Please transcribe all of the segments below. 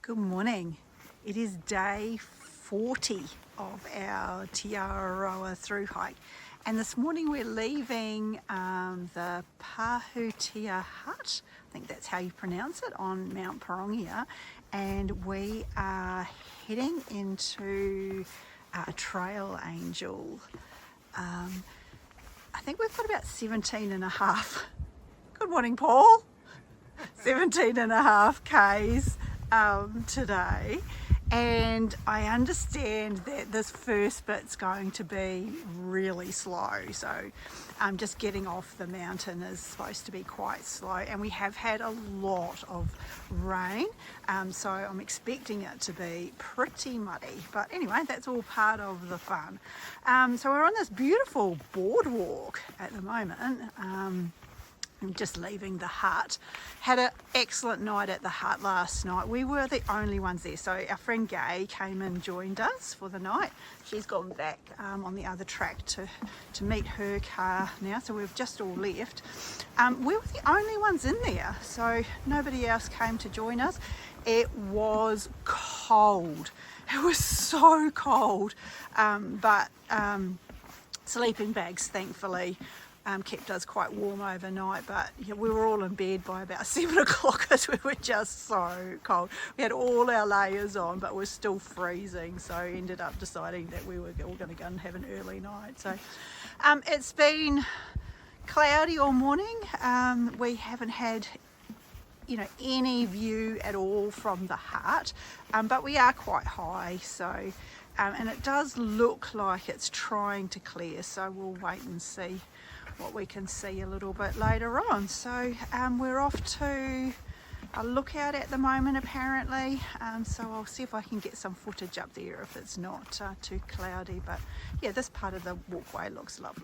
Good morning. It is day 40 of our Te Araroa through hike, and this morning we're leaving the Pahautea hut, I think that's how you pronounce it, on Mount Pahautea, and we are heading into Trail Angel. I think we've got about 17 and a half. Good morning, Paul. 17 and a half Ks today, and I understand that this first bit's going to be really slow, so just getting off the mountain is supposed to be quite slow, and we have had a lot of rain, so I'm expecting it to be pretty muddy, but anyway, that's all part of the fun. So we're on this beautiful boardwalk at the moment. I'm just leaving the hut. Had an excellent night at the hut last night. We were the only ones there, so our friend Gay came and joined us for the night. She's gone back on the other track to meet her car now, so we've just all left. We were the only ones in there, so nobody else came to join us. It was cold. It was so cold, but sleeping bags, thankfully, kept us quite warm overnight, but yeah, we were all in bed by about 7 o'clock because we were just so cold. We had all our layers on, but we're still freezing, so ended up deciding that we were all going to go and have an early night. So it's been cloudy all morning. We haven't had any view at all from the hut, but we are quite high, so and it does look like it's trying to clear, so we'll wait and see what we can see a little bit later on. So we're off to a lookout at the moment apparently, so I'll see if I can get some footage up there if it's not too cloudy, but yeah, this part of the walkway looks lovely.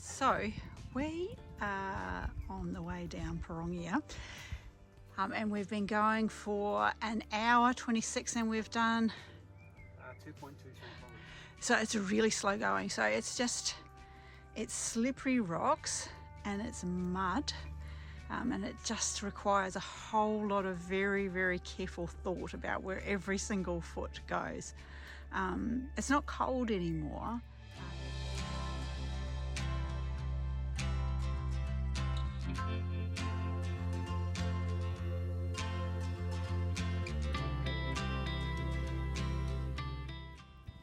So we are on the way down Pahautea, and we've been going for an hour 26, and we've done 2.2 kilometers. So it's really slow going. So it's slippery rocks and it's mud, and it just requires a whole lot of very, very careful thought about where every single foot goes. It's not cold anymore.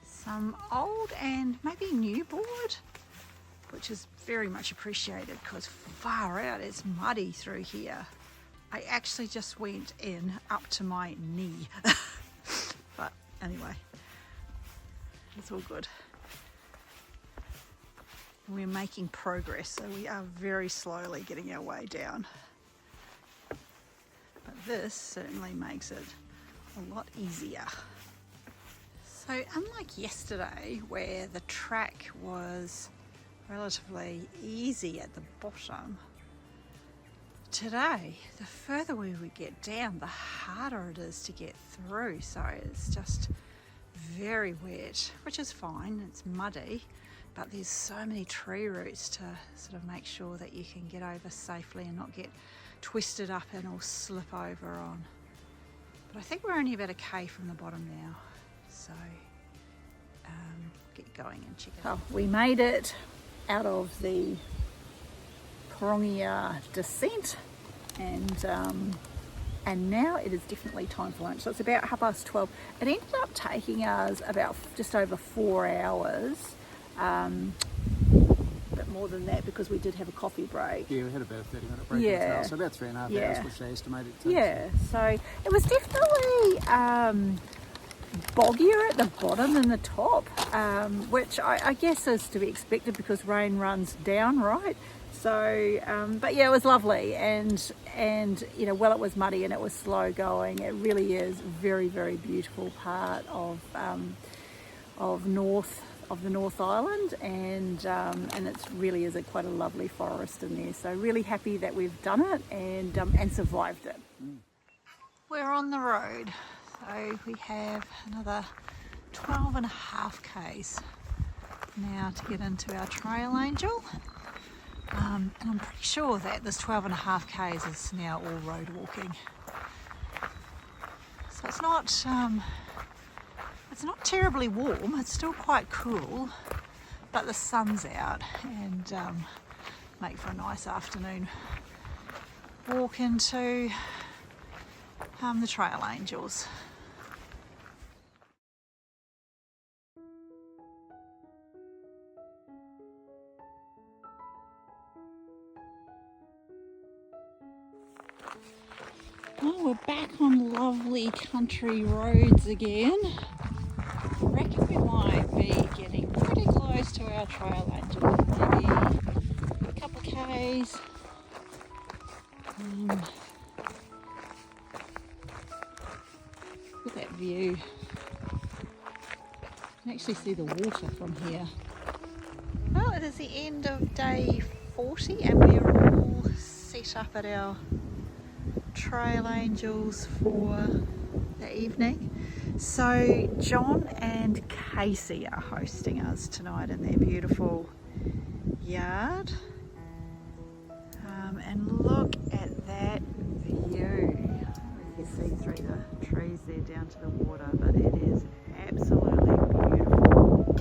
Some old and maybe new board, which is very much appreciated because far out it's muddy through here. I actually just went in up to my knee, but anyway, it's all good. We're making progress, so we are very slowly getting our way down, but this certainly makes it a lot easier. So unlike yesterday, where the track was relatively easy at the bottom, today, the further we would get down, the harder it is to get through. So it's just very wet, which is fine, it's muddy, but there's so many tree roots to sort of make sure that you can get over safely and not get twisted up and all slip over on. But I think we're only about a K from the bottom now. So get going and check it out. Oh, we made it out of the Krongia descent, and now it is definitely time for lunch. So it's about 12:30. It ended up taking us about just over 4 hours, but more than that because we did have a coffee break. Yeah, we had about a 30-minute break as well, so about 3.5 hours, which they estimated it takes. Yeah, so it was definitely boggier at the bottom than the top, which I guess is to be expected because rain runs down, right? So, but yeah, it was lovely, and you know, while it was muddy and it was slow going, it really is a very, very beautiful part of the North Island, and it really is quite a lovely forest in there. So really happy that we've done it and survived it. We're on the road, so we have another 12.5 k's now to get into our Trail Angel. And I'm pretty sure that this 12.5 k's is now all road walking. So it's not terribly warm, it's still quite cool, but the sun's out and make for a nice afternoon walk into the Trail Angels. Well, we're back on lovely country roads again. I reckon we might be getting pretty close to our Trail Angel, maybe a couple of k's. Look at that view. You can actually see the water from here. Well, it is the end of day 40 and we're all set up at our Trail Angels for the evening. So John and Casey are hosting us tonight in their beautiful yard, and look at that view. You can see through the trees there down to the water, but it is absolutely beautiful.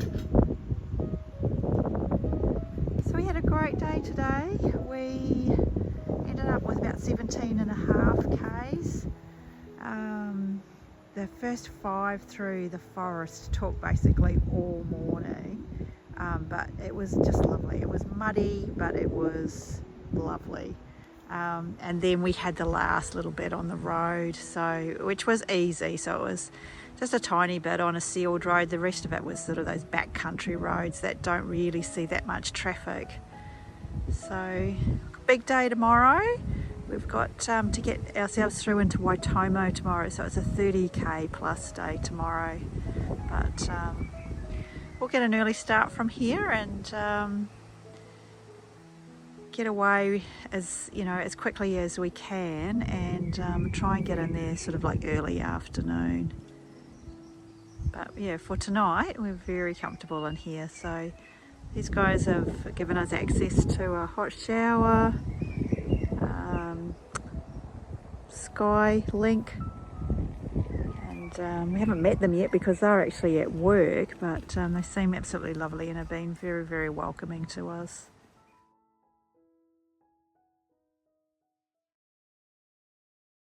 So we had a great day today. We ended up with about 17.5 k's. The first 5 through the forest took basically all morning, but it was just lovely. It was muddy, but it was lovely. And then we had the last little bit on the road, which was easy. So it was just a tiny bit on a sealed road. The rest of it was sort of those backcountry roads that don't really see that much traffic. So big day tomorrow. We've got to get ourselves through into Waitomo tomorrow, so it's a 30k plus day tomorrow. But we'll get an early start from here and get away as quickly as we can, and try and get in there sort of like early afternoon. But yeah, for tonight we're very comfortable in here. So these guys have given us access to a hot shower, Sky Link, and we haven't met them yet because they're actually at work, but they seem absolutely lovely and have been very, very welcoming to us.